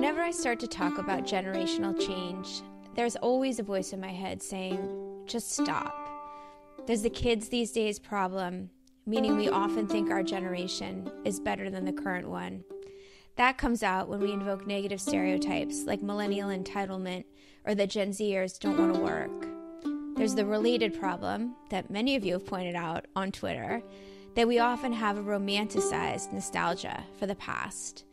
Whenever I start to talk about generational change, there's always a voice in my head saying, just stop. There's the kids these days problem, meaning we often think our generation is better than the current one. That comes out when we invoke negative stereotypes like millennial entitlement or that Gen Zers don't want to work. There's the related problem that many of you have pointed out on Twitter, that we often have a romanticized nostalgia for the past.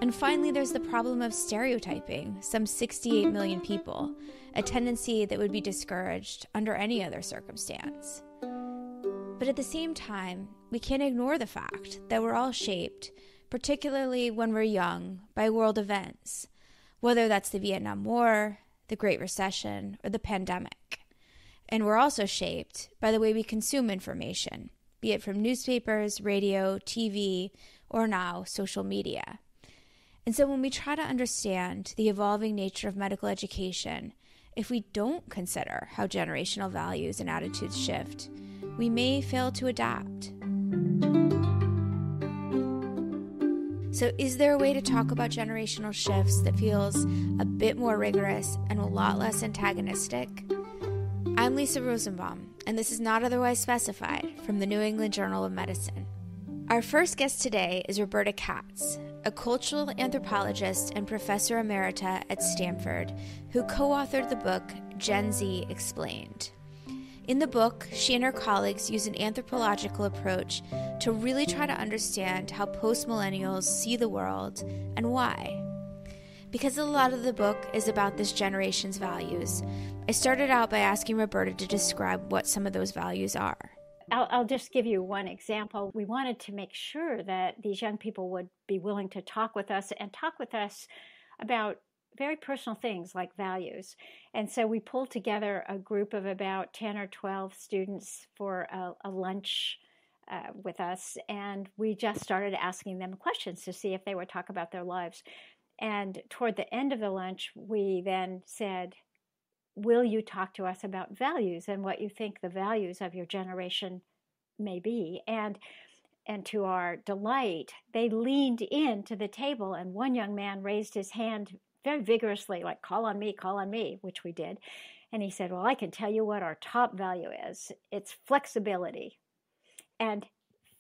And finally, there's the problem of stereotyping some 68 million people, a tendency that would be discouraged under any other circumstance. But at the same time, we can't ignore the fact that we're all shaped, particularly when we're young, by world events, whether that's the Vietnam War, the Great Recession, or the pandemic. And we're also shaped by the way we consume information, be it from newspapers, radio, TV, or now social media. And so when we try to understand the evolving nature of medical education, if we don't consider how generational values and attitudes shift, we may fail to adapt. So is there a way to talk about generational shifts that feels a bit more rigorous and a lot less antagonistic? I'm Lisa Rosenbaum, and this is Not Otherwise Specified from the New England Journal of Medicine. Our first guest today is Roberta Katz, a cultural anthropologist and professor emerita at Stanford, who co-authored the book Gen Z Explained. In the book, she and her colleagues use an anthropological approach to really try to understand how post-millennials see the world and why. Because a lot of the book is about this generation's values, I started out by asking Roberta to describe what some of those values are. I'll just give you one example. We wanted to make sure that these young people would be willing to talk with us and talk with us about very personal things like values. And so we pulled together a group of about 10 or 12 students for a lunch with us. And we just started asking them questions to see if they would talk about their lives. And toward the end of the lunch, we then said, will you talk to us about values and what you think the values of your generation may be? And to our delight, they leaned into the table, and one young man raised his hand very vigorously, like, call on me, which we did. And he said, well, I can tell you what our top value is. It's flexibility. And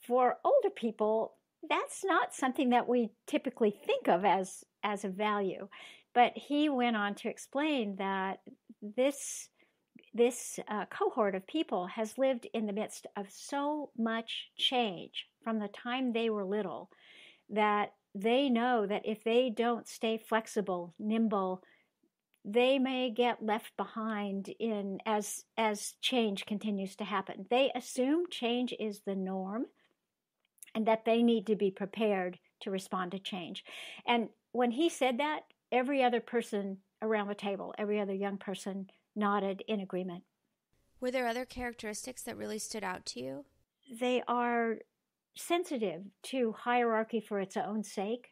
for older people, that's not something that we typically think of as a value. But he went on to explain that this cohort of people has lived in the midst of so much change from the time they were little that they know that if they don't stay flexible, nimble, they may get left behind as change continues to happen. They assume change is the norm and that they need to be prepared to respond to change. And when he said that, every other person around the table, every other young person nodded in agreement. Were there other characteristics that really stood out to you? They are sensitive to hierarchy for its own sake.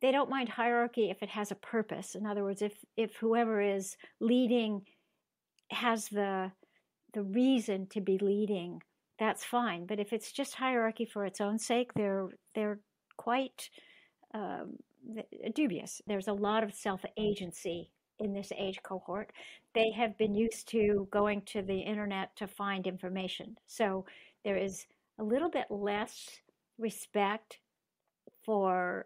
They don't mind hierarchy if it has a purpose. In other words, if whoever is leading has the reason to be leading, that's fine. But if it's just hierarchy for its own sake, they're quite dubious. There's a lot of self-agency in this age cohort. They have been used to going to the internet to find information. So there is a little bit less respect for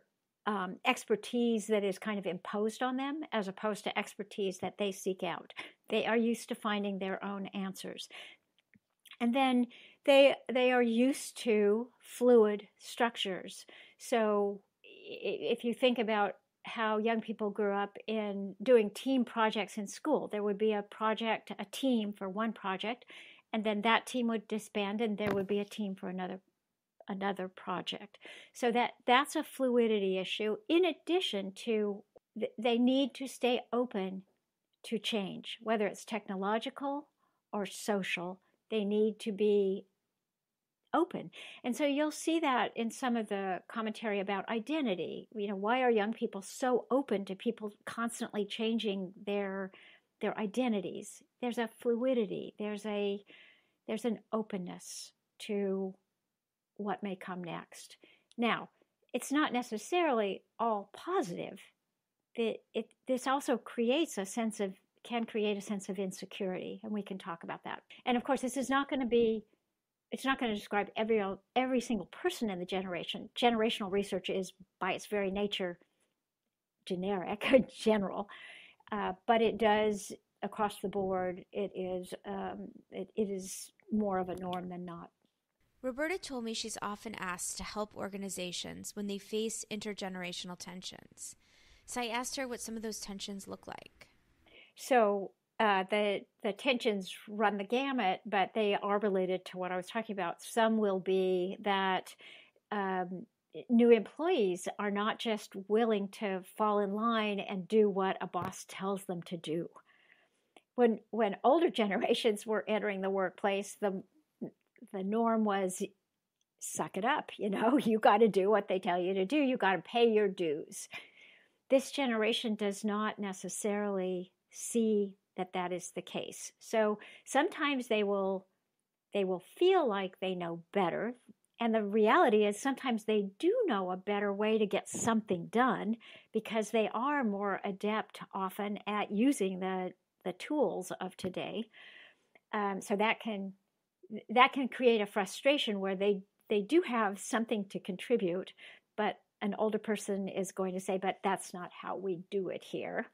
expertise that is kind of imposed on them as opposed to expertise that they seek out. They are used to finding their own answers. And then they are used to fluid structures. So if you think about how young people grew up in doing team projects in school, there would be a team for one project, and then that team would disband and there would be a team for another project. So that's a fluidity issue. In addition to, they need to stay open to change, whether it's technological or social. They need to be open. And so you'll see that in some of the commentary about identity. Why are young people so open to people constantly changing their identities? There's a fluidity. There's an openness to what may come next. Now, it's not necessarily all positive. this also can create a sense of insecurity, and we can talk about that. And of course, this is not going to be, it's not going to describe every single person in the generation. Generational research is, by its very nature, generic, general, but it does across the board. It is more of a norm than not. Roberta told me she's often asked to help organizations when they face intergenerational tensions. So I asked her what some of those tensions look like. So the tensions run the gamut, but they are related to what I was talking about. Some will be that new employees are not just willing to fall in line and do what a boss tells them to do. When older generations were entering the workplace, the norm was suck it up. You got to do what they tell you to do. You got to pay your dues. This generation does not necessarily see that is the case. So sometimes they will feel like they know better. And the reality is sometimes they do know a better way to get something done because they are more adept often at using the tools of today. So that can create a frustration where they do have something to contribute, but an older person is going to say, but that's not how we do it here.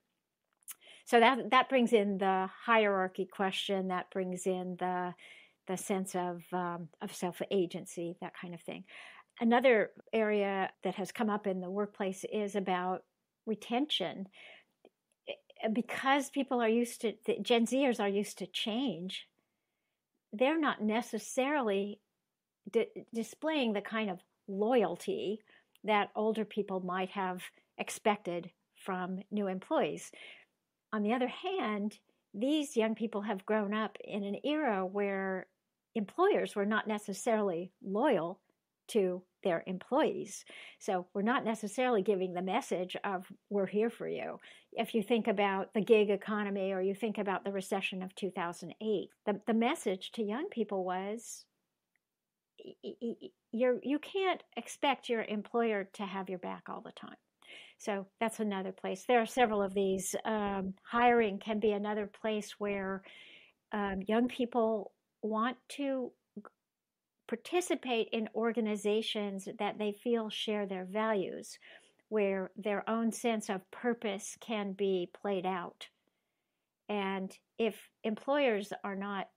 So that brings in the hierarchy question, that brings in the sense of self-agency, that kind of thing. Another area that has come up in the workplace is about retention. Because people are used to, the Gen Zers are used to change, they're not necessarily displaying the kind of loyalty that older people might have expected from new employees. On the other hand, these young people have grown up in an era where employers were not necessarily loyal to their employees. So we're not necessarily giving the message of we're here for you. If you think about the gig economy or you think about the recession of 2008, the message to young people was you can't expect your employer to have your back all the time. So that's another place. There are several of these. Hiring can be another place where young people want to participate in organizations that they feel share their values, where their own sense of purpose can be played out. And if employers are not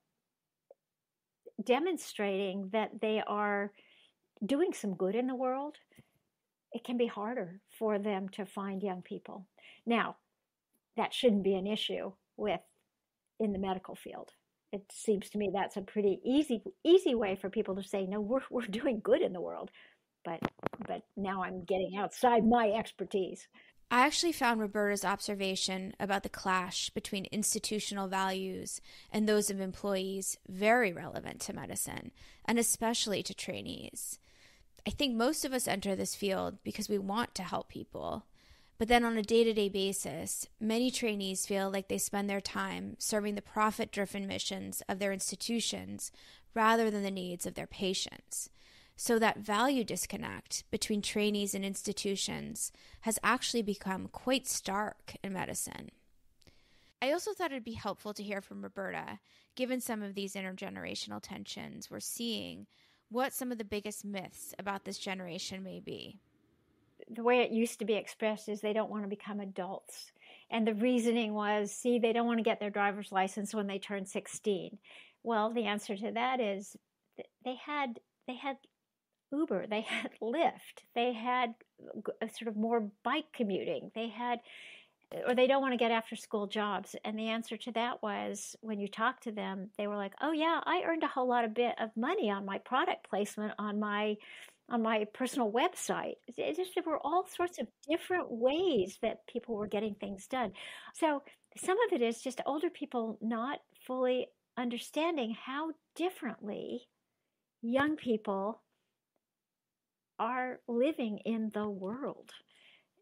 demonstrating that they are doing some good in the world, it can be harder for them to find young people. Now, that shouldn't be an issue in the medical field. It seems to me that's a pretty easy way for people to say, no, we're doing good in the world. But now I'm getting outside my expertise. I actually found Roberta's observation about the clash between institutional values and those of employees very relevant to medicine, and especially to trainees. I think most of us enter this field because we want to help people. But then on a day-to-day basis, many trainees feel like they spend their time serving the profit-driven missions of their institutions rather than the needs of their patients. So that value disconnect between trainees and institutions has actually become quite stark in medicine. I also thought it'd be helpful to hear from Roberta, given some of these intergenerational tensions we're seeing, what some of the biggest myths about this generation may be. The way it used to be expressed is they don't want to become adults. And the reasoning was, they don't want to get their driver's license when they turn 16. Well, the answer to that is they had Uber, they had Lyft, they had sort of more bike commuting, or they don't want to get after school jobs. And the answer to that was, when you talk to them, they were like, oh yeah, I earned a whole lot of money on my product placement on my personal website. There were all sorts of different ways that people were getting things done. So some of it is just older people not fully understanding how differently young people are living in the world.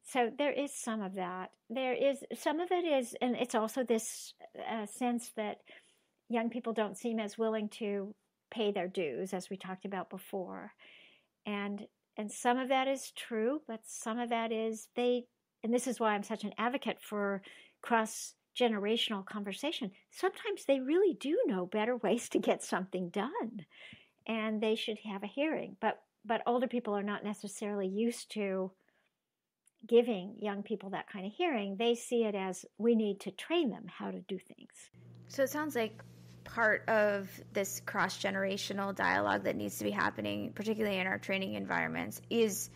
So there is some of that. Some of it is, and it's also this sense that young people don't seem as willing to pay their dues, as we talked about before. And some of that is true, but some of that is they and this is why I'm such an advocate for cross-generational conversation, sometimes they really do know better ways to get something done, and they should have a hearing. But older people are not necessarily used to giving young people that kind of hearing. They see it as we need to train them how to do things. So it sounds like part of this cross-generational dialogue that needs to be happening, particularly in our training environments, is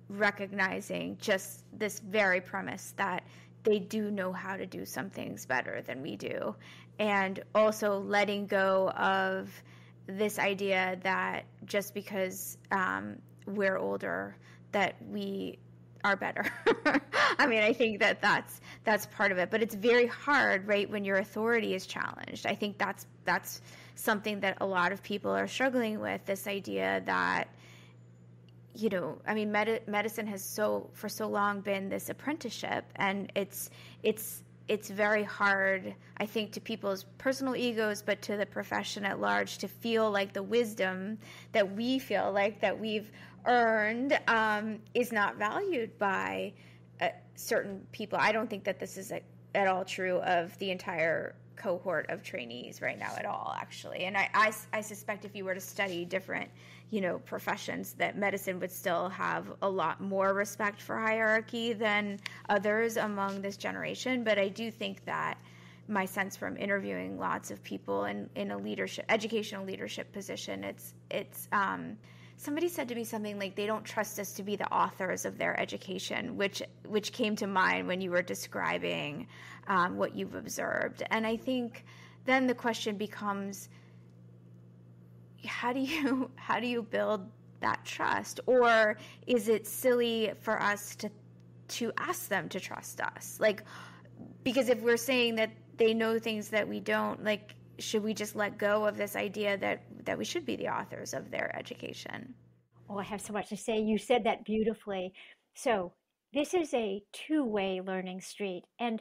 recognizing just this very premise that they do know how to do some things better than we do, and also letting go of this idea that just because we're older that we are better. I mean, I think that that's part of it, but it's very hard, right, when your authority is challenged. I think that's something that a lot of people are struggling with, this idea that, you know, I mean, medicine has for so long been this apprenticeship, and it's very hard, I think, to people's personal egos, but to the profession at large, to feel like the wisdom that we feel like that we've earned is not valued by certain people. I don't think that this is at all true of the entire cohort of trainees right now at all, actually. And I suspect if you were to study different, you know, professions, that medicine would still have a lot more respect for hierarchy than others among this generation. But I do think that my sense from interviewing lots of people in a educational leadership position, it's somebody said to me something like they don't trust us to be the authors of their education, which came to mind when you were describing what you've observed. And I think then the question becomes, how do you build that trust? Or is it silly for us to ask them to trust us? Like, because if we're saying that they know things that we don't, like, should we just let go of this idea that we should be the authors of their education? Oh, I have so much to say. You said that beautifully. So this is a two-way learning street. And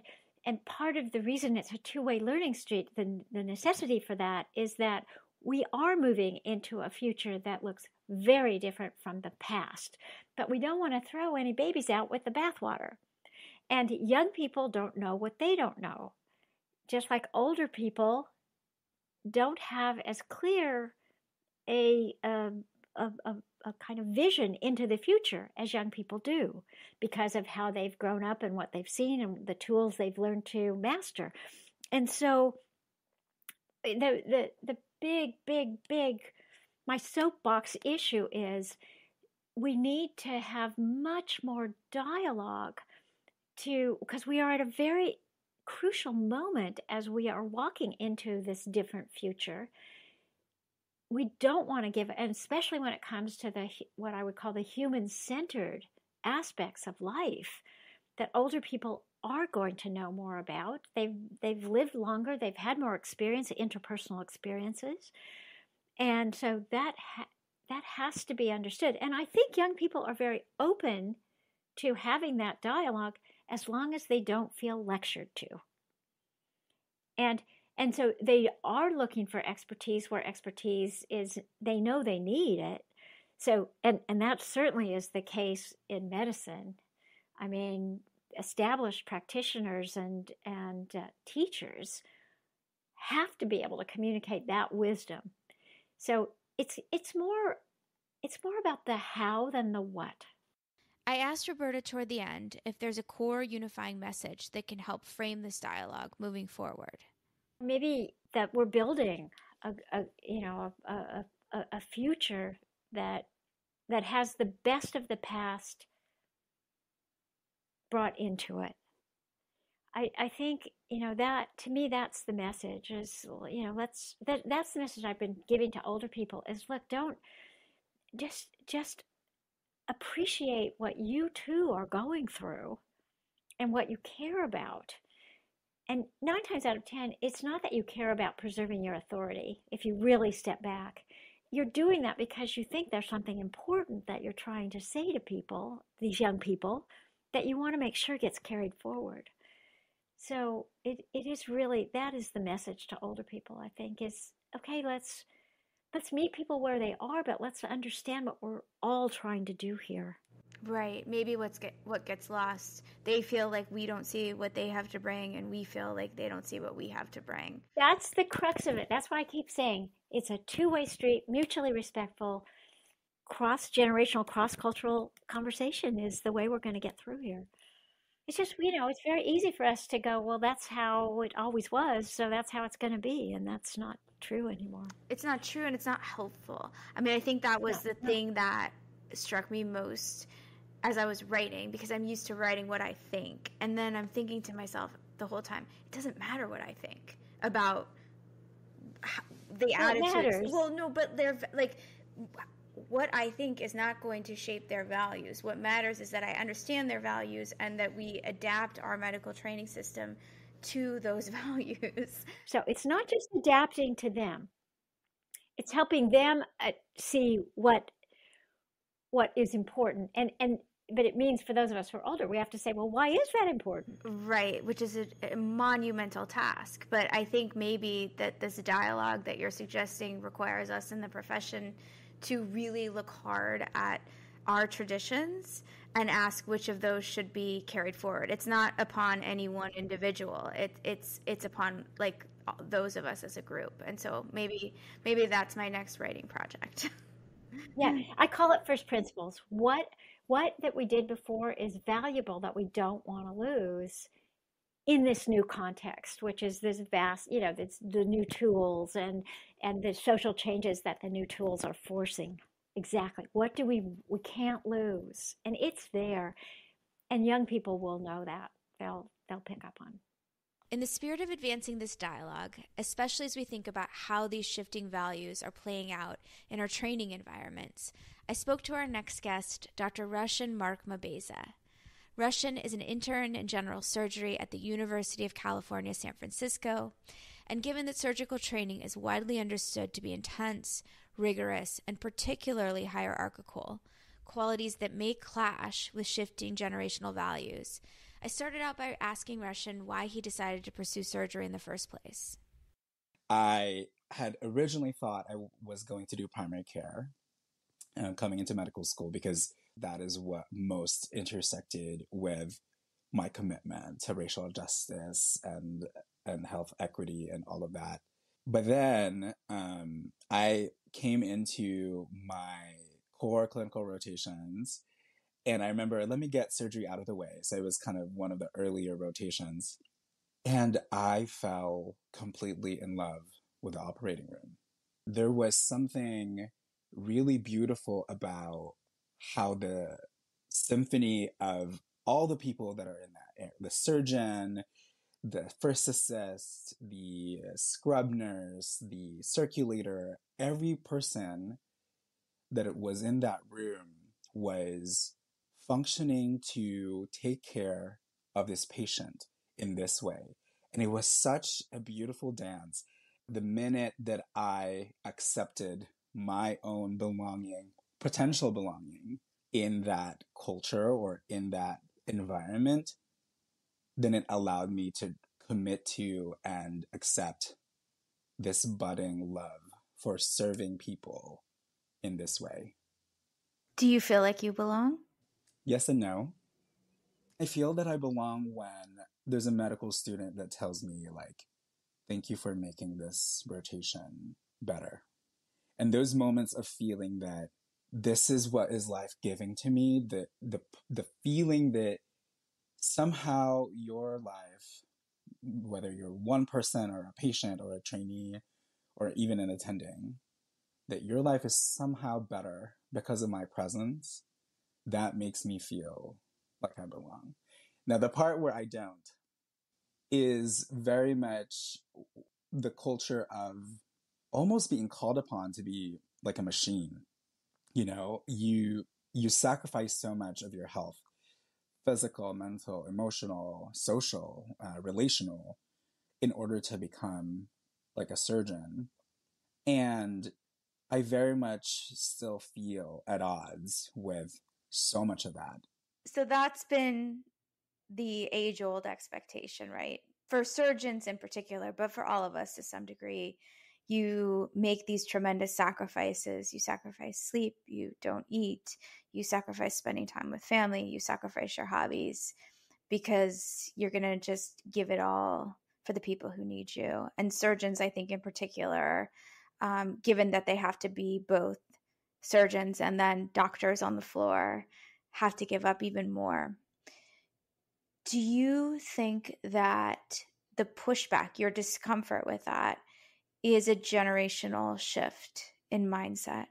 part of the reason it's a two-way learning street, the necessity for that, is that we are moving into a future that looks very different from the past. But we don't want to throw any babies out with the bathwater. And young people don't know what they don't know. Just like older people don't have as clear a kind of vision into the future as young people do, because of how they've grown up and what they've seen and the tools they've learned to master. And so the big my soapbox issue is we need to have much more dialogue, because we are at a very crucial moment as we are walking into this different future. We don't want to give, and especially when it comes to what I would call the human-centered aspects of life, that older people are going to know more about. They've lived longer, they've had more experience, interpersonal experiences, and so that has to be understood. And I think young people are very open to having that dialogue as long as they don't feel lectured to. And so they are looking for expertise where expertise is, they know they need it. So, and that certainly is the case in medicine. I mean, established practitioners and teachers have to be able to communicate that wisdom. So it's more about the how than the what. I asked Roberta toward the end if there's a core unifying message that can help frame this dialogue moving forward. Maybe that we're building a future that has the best of the past brought into it. I think, that, to me, that's the message, is, that's the message I've been giving to older people, is, look, don't just appreciate what you too are going through and what you care about. And 9 times out of 10, it's not that you care about preserving your authority. If you really step back, you're doing that because you think there's something important that you're trying to say to people, these young people, that you want to make sure gets carried forward. So it is really, that is the message to older people, I think, is, okay, let's meet people where they are, but let's understand what we're all trying to do here. Right. Maybe what gets lost. They feel like we don't see what they have to bring, and we feel like they don't see what we have to bring. That's the crux of it. That's why I keep saying it's a two-way street, mutually respectful, cross-generational, cross-cultural conversation is the way we're going to get through here. It's just, it's very easy for us to go, well, that's how it always was, so that's how it's going to be, and that's not true anymore. It's not true, and it's not helpful. I mean, I think that was the thing that struck me most as I was writing, because I'm used to writing what I think. And then I'm thinking to myself the whole time, it doesn't matter what I think about the attitudes. Matters. Well, no, but they're like, what I think is not going to shape their values. What matters is that I understand their values and that we adapt our medical training system to those values. So it's not just adapting to them. It's helping them see what is important. But it means for those of us who are older, we have to say, well, why is that important? Right, which is a monumental task. But I think maybe that this dialogue that you're suggesting requires us in the profession to really look hard at our traditions and ask which of those should be carried forward. It's not upon any one individual. It's upon like those of us as a group. And so maybe that's my next writing project. Yeah, I call it first principles. What that we did before is valuable that we don't want to lose in this new context, which is this vast, the new tools and the social changes that the new tools are forcing. Exactly. What do we can't lose? And it's there. And young people will know that. They'll pick up on. In the spirit of advancing this dialogue, especially as we think about how these shifting values are playing out in our training environments, I spoke to our next guest, Dr. Rushan Mark Mabeza. Rushan is an intern in general surgery at the University of California, San Francisco, and given that surgical training is widely understood to be intense, rigorous, and particularly hierarchical, qualities that may clash with shifting generational values, I started out by asking Rushan why he decided to pursue surgery in the first place. I had originally thought I was going to do primary care coming into medical school because that is what most intersected with my commitment to racial justice and health equity and all of that. But then I came into my core clinical rotations, and I remember, let me get surgery out of the way. So it was kind of one of the earlier rotations. And I fell completely in love with the operating room. There was something really beautiful about how the symphony of all the people that are in that, the surgeon, the first assist, the scrub nurse, the circulator, every person that was in that room was functioning to take care of this patient in this way. And it was such a beautiful dance. The minute that I accepted my own belonging, potential belonging in that culture or in that environment, then it allowed me to commit to and accept this budding love for serving people in this way. Do you feel like you belong? Yes and no. I feel that I belong when there's a medical student that tells me, like, thank you for making this rotation better. And those moments of feeling that this is what is life giving to me, the feeling that somehow your life, whether you're one person or a patient or a trainee or even an attending, that your life is somehow better because of my presence, that makes me feel like I belong. Now, the part where I don't is very much the culture of almost being called upon to be like a machine. You sacrifice so much of your health, physical, mental, emotional, social, relational, in order to become like a surgeon. And I very much still feel at odds with so much of that. So that's been the age-old expectation, right? For surgeons in particular, but for all of us to some degree. You make these tremendous sacrifices. You sacrifice sleep. You don't eat. You sacrifice spending time with family. You sacrifice your hobbies because you're going to just give it all for the people who need you. And surgeons, I think in particular, given that they have to be both surgeons and then doctors on the floor, have to give up even more. Do you think that the pushback, your discomfort with that, is a generational shift in mindset?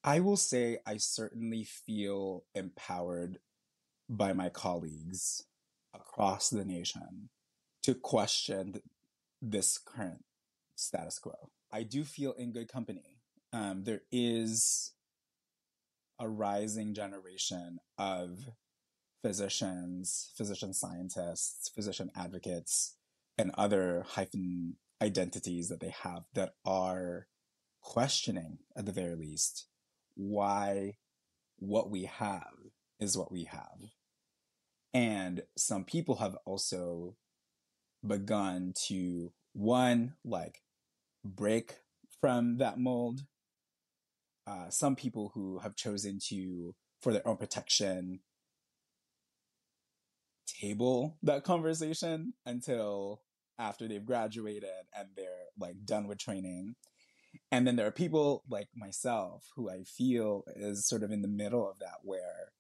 I will say I certainly feel empowered by my colleagues across the nation to question this current status quo. I do feel in good company. There is a rising generation of physicians, physician scientists, physician advocates, and other hyphen identities that they have that are questioning, at the very least, why what we have is what we have. And some people have also begun to, one, like break from that mold. Some people who have chosen to, for their own protection, table that conversation until after they've graduated and they're like done with training. And then there are people like myself who I feel is sort of in the middle of that, where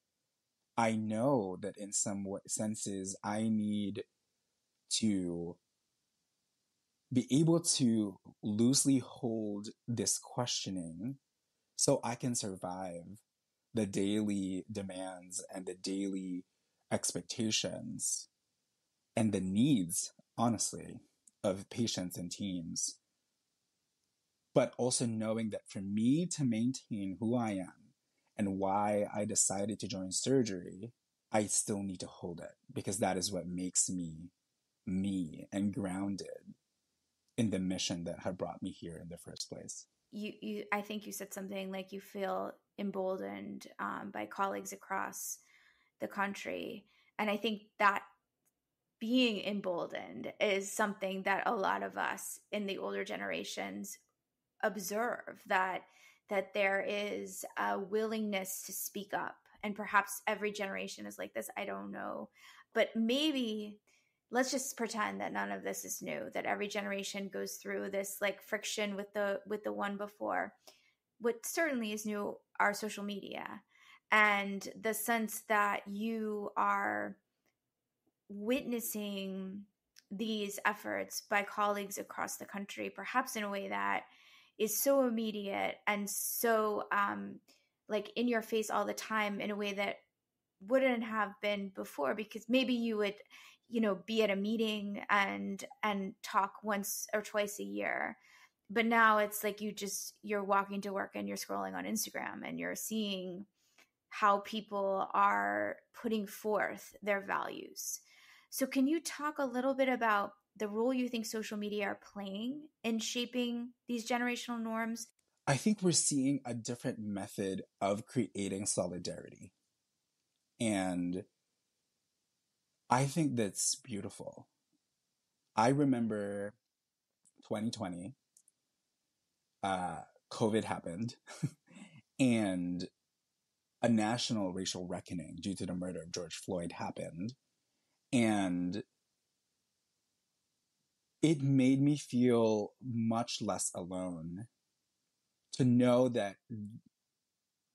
I know that in some senses I need to be able to loosely hold this questioning so I can survive the daily demands and the daily expectations and the needs, honestly, of patients and teams. But also knowing that for me to maintain who I am and why I decided to join surgery, I still need to hold it, because that is what makes me me and grounded in the mission that had brought me here in the first place. I think you said something like you feel emboldened by colleagues across the country. And I think that being emboldened is something that a lot of us in the older generations observe, that there is a willingness to speak up. And perhaps every generation is like this, I don't know. But maybe let's just pretend that none of this is new, that every generation goes through this like friction with the one before. What certainly is new are social media, and the sense that you are witnessing these efforts by colleagues across the country, perhaps in a way that is so immediate and so like in your face all the time, in a way that wouldn't have been before, because maybe you would, be at a meeting and talk once or twice a year. But now it's like you're walking to work and you're scrolling on Instagram and you're seeing how people are putting forth their values. So can you talk a little bit about the role you think social media are playing in shaping these generational norms? I think we're seeing a different method of creating solidarity. And I think that's beautiful. I remember 2020, COVID happened, and a national racial reckoning due to the murder of George Floyd happened. And it made me feel much less alone to know that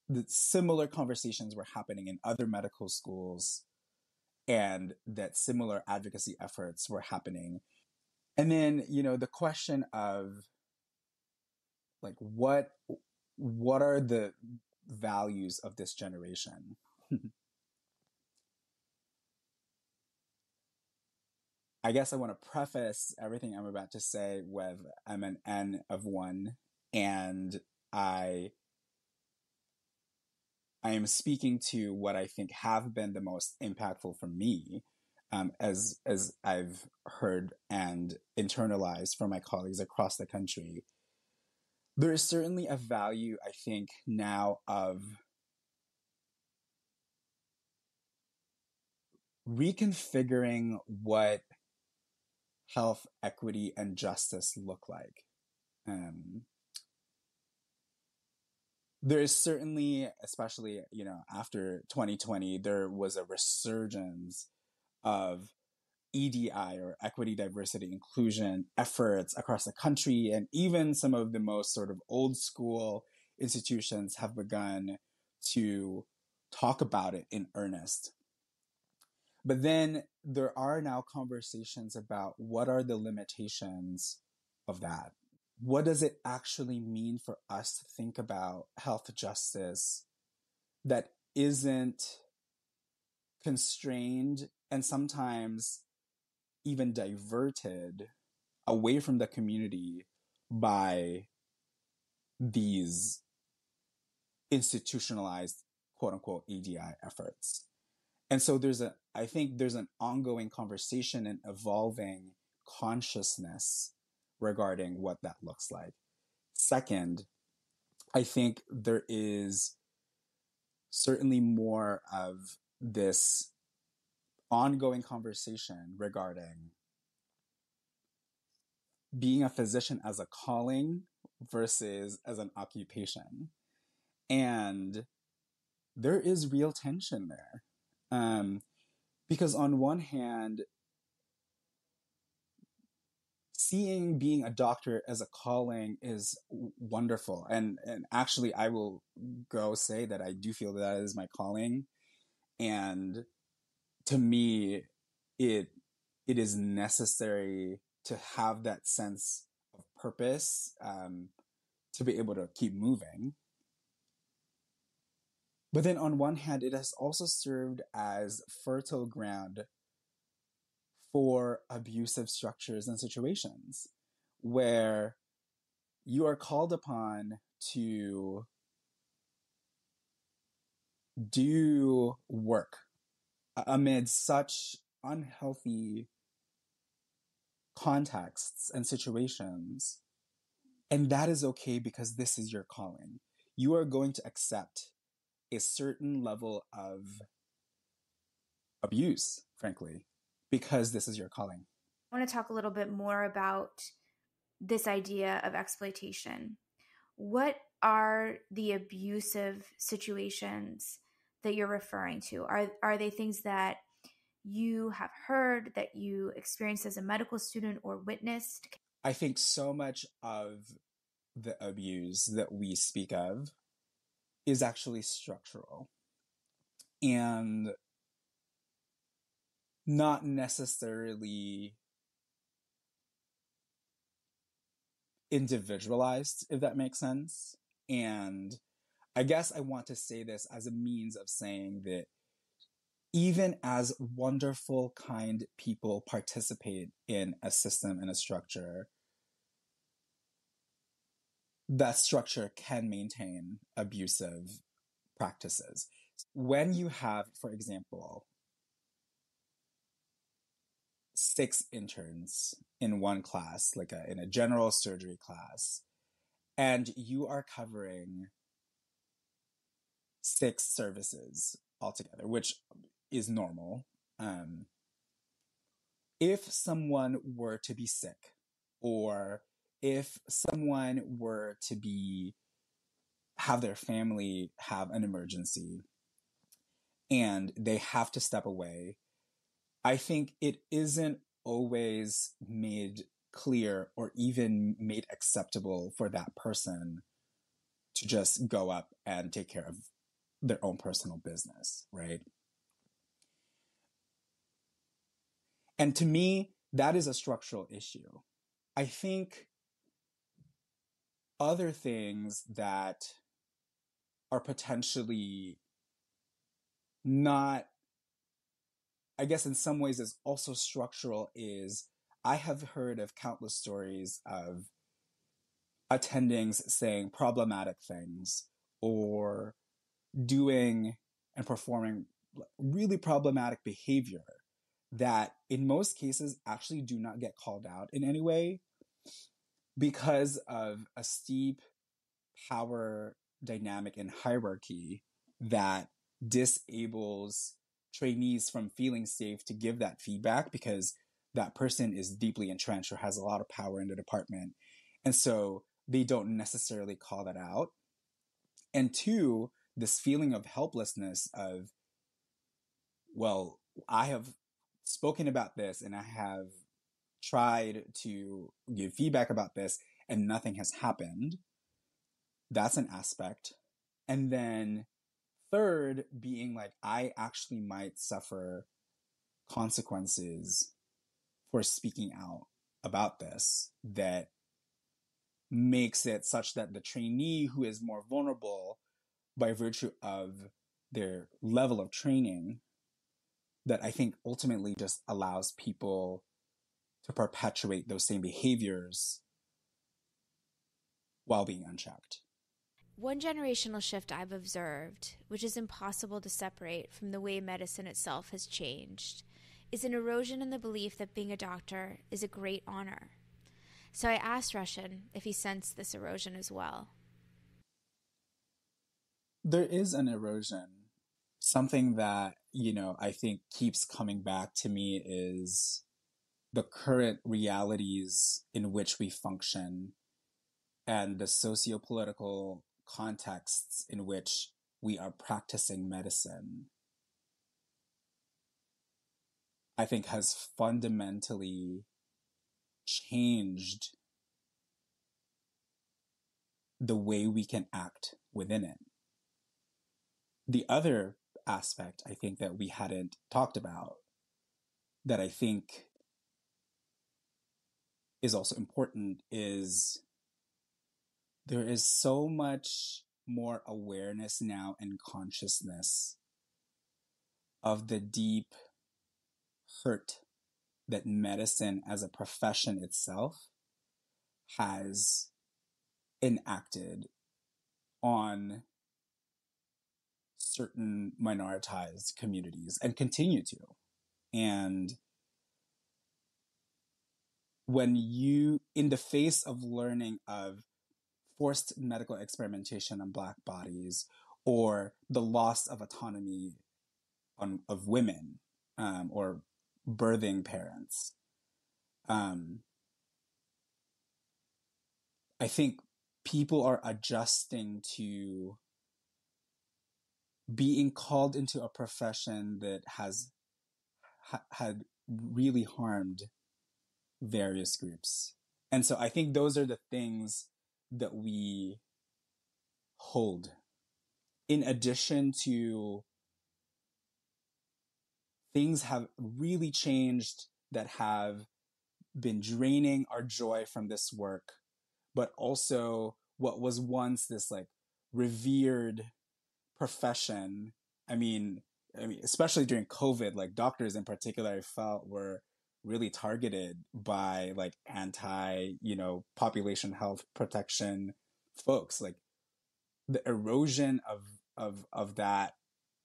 the similar conversations were happening in other medical schools and that similar advocacy efforts were happening. And then, the question of like, what are the values of this generation? I guess I want to preface everything I'm about to say with I'm an N of one, and I am speaking to what I think have been the most impactful for me, as I've heard and internalized from my colleagues across the country. There is certainly a value, I think, now of reconfiguring what health, equity, and justice look like. There is certainly, especially, after 2020, there was a resurgence of EDI, or equity, diversity, inclusion efforts across the country. And even some of the most sort of old school institutions have begun to talk about it in earnest. But then there are now conversations about what are the limitations of that. What does it actually mean for us to think about health justice that isn't constrained and sometimes even diverted away from the community by these institutionalized, quote unquote, EDI efforts? And so I think there's an ongoing conversation and evolving consciousness regarding what that looks like. Second, I think there is certainly more of this ongoing conversation regarding being a physician as a calling versus as an occupation. And there is real tension there. Because on one hand, seeing being a doctor as a calling is wonderful. And actually, I will go say that I do feel that is my calling. And to me, it is necessary to have that sense of purpose, to be able to keep moving. But then on one hand, it has also served as fertile ground for abusive structures and situations where you are called upon to do work amid such unhealthy contexts and situations. And that is okay because this is your calling. You are going to accept a certain level of abuse, frankly, because this is your calling. I want to talk a little bit more about this idea of exploitation. What are the abusive situations that you're referring to? Are they things that you have heard, that you experienced as a medical student or witnessed? I think so much of the abuse that we speak of is actually structural and not necessarily individualized, if that makes sense. And I guess I want to say this as a means of saying that even as wonderful, kind people participate in a system and a structure, that structure can maintain abusive practices. When you have, for example, 6 interns in one class, like in a general surgery class, and you are covering 6 services altogether, which is normal. If someone were to be sick, or if someone were to have their family have an emergency and they have to step away, I think it isn't always made clear or even made acceptable for that person to just go up and take care of their own personal business, right? And to me, that is a structural issue. I think other things that are potentially not, I guess in some ways is also structural, is I have heard of countless stories of attendings saying problematic things or doing and performing really problematic behavior that in most cases actually do not get called out in any way because of a steep power dynamic and hierarchy that disables trainees from feeling safe to give that feedback because that person is deeply entrenched or has a lot of power in the department. And so they don't necessarily call that out. And two, this feeling of helplessness of, well, I have spoken about this and I have tried to give feedback about this and nothing has happened. That's an aspect. And then third, being like, I actually might suffer consequences for speaking out about this that makes it such that the trainee who is more vulnerable by virtue of their level of training, that I think ultimately just allows people to perpetuate those same behaviors while being unchecked. One generational shift I've observed, which is impossible to separate from the way medicine itself has changed, is an erosion in the belief that being a doctor is a great honor. So I asked Rushan if he sensed this erosion as well. There is an erosion. Something that, I think keeps coming back to me is the current realities in which we function and the socio-political contexts in which we are practicing medicine, I think has fundamentally changed the way we can act within it. The other aspect I think that we hadn't talked about that I think is also important is there is so much more awareness now and consciousness of the deep hurt that medicine as a profession itself has enacted on certain minoritized communities and continue to. And when you, in the face of learning of forced medical experimentation on Black bodies or the loss of autonomy of women or birthing parents, I think people are adjusting to being called into a profession that has had really harmed various groups. And so I think those are the things that we hold. In addition to things have really changed that have been draining our joy from this work, but also what was once this like revered profession. I mean, especially during COVID, like doctors in particular, I felt were really targeted by like anti, population health protection folks. Like the erosion of that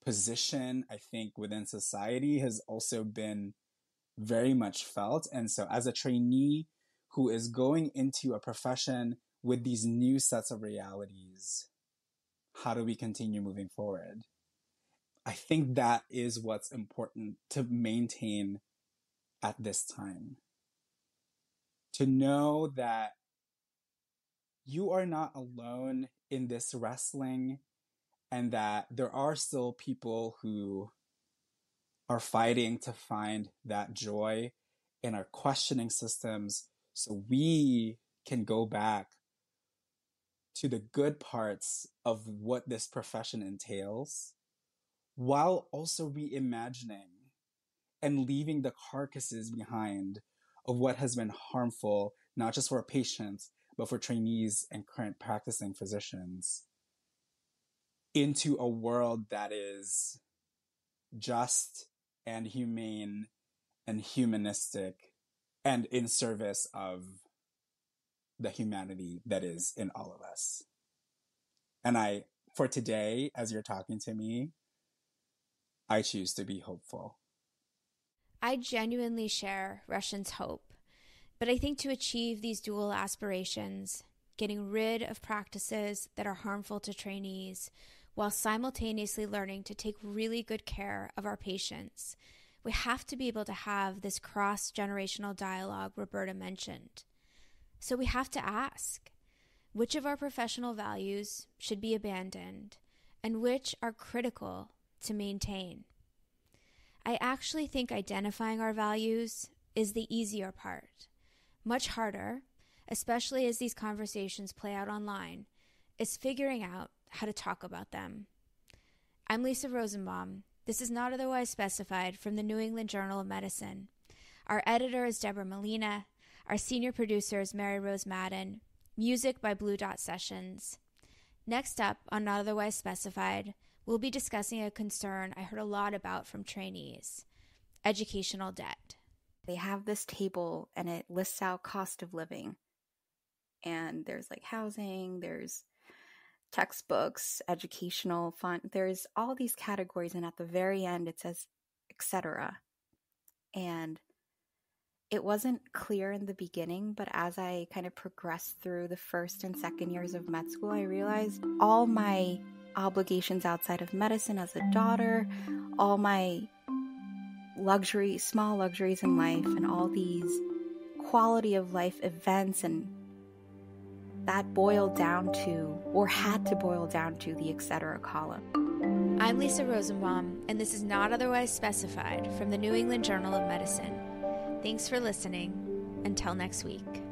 position, I think, within society has also been very much felt. And so as a trainee who is going into a profession with these new sets of realities, how do we continue moving forward? I think that is what's important to maintain at this time. To know that you are not alone in this wrestling and that there are still people who are fighting to find that joy in our questioning systems so we can go back to the good parts of what this profession entails while also reimagining and leaving the carcasses behind of what has been harmful, not just for patients, but for trainees and current practicing physicians, into a world that is just and humane and humanistic and in service of the humanity that is in all of us. And for today, as you're talking to me, I choose to be hopeful. I genuinely share Rushan's hope, but I think to achieve these dual aspirations, getting rid of practices that are harmful to trainees while simultaneously learning to take really good care of our patients, we have to be able to have this cross-generational dialogue Roberta mentioned. So we have to ask, which of our professional values should be abandoned and which are critical to maintain. I actually think identifying our values is the easier part. Much harder, especially as these conversations play out online, is figuring out how to talk about them. I'm Lisa Rosenbaum. This is Not Otherwise Specified from the New England Journal of Medicine. Our editor is Deborah Molina. Our senior producer is Mary Rose Madden. Music by Blue Dot Sessions. Next up on Not Otherwise Specified, we'll be discussing a concern I heard a lot about from trainees: educational debt. They have this table and it lists out cost of living. And there's like housing, there's textbooks, educational fund, there's all these categories, and at the very end it says etc. And it wasn't clear in the beginning, but as I kind of progressed through the first and second years of med school, I realized all my obligations outside of medicine as a daughter, all my small luxuries in life, and all these quality of life events, and that boiled down to, or had to boil down to, the etc. column. I'm Lisa Rosenbaum, and this is Not Otherwise Specified from the New England Journal of Medicine. Thanks for listening. Until next week.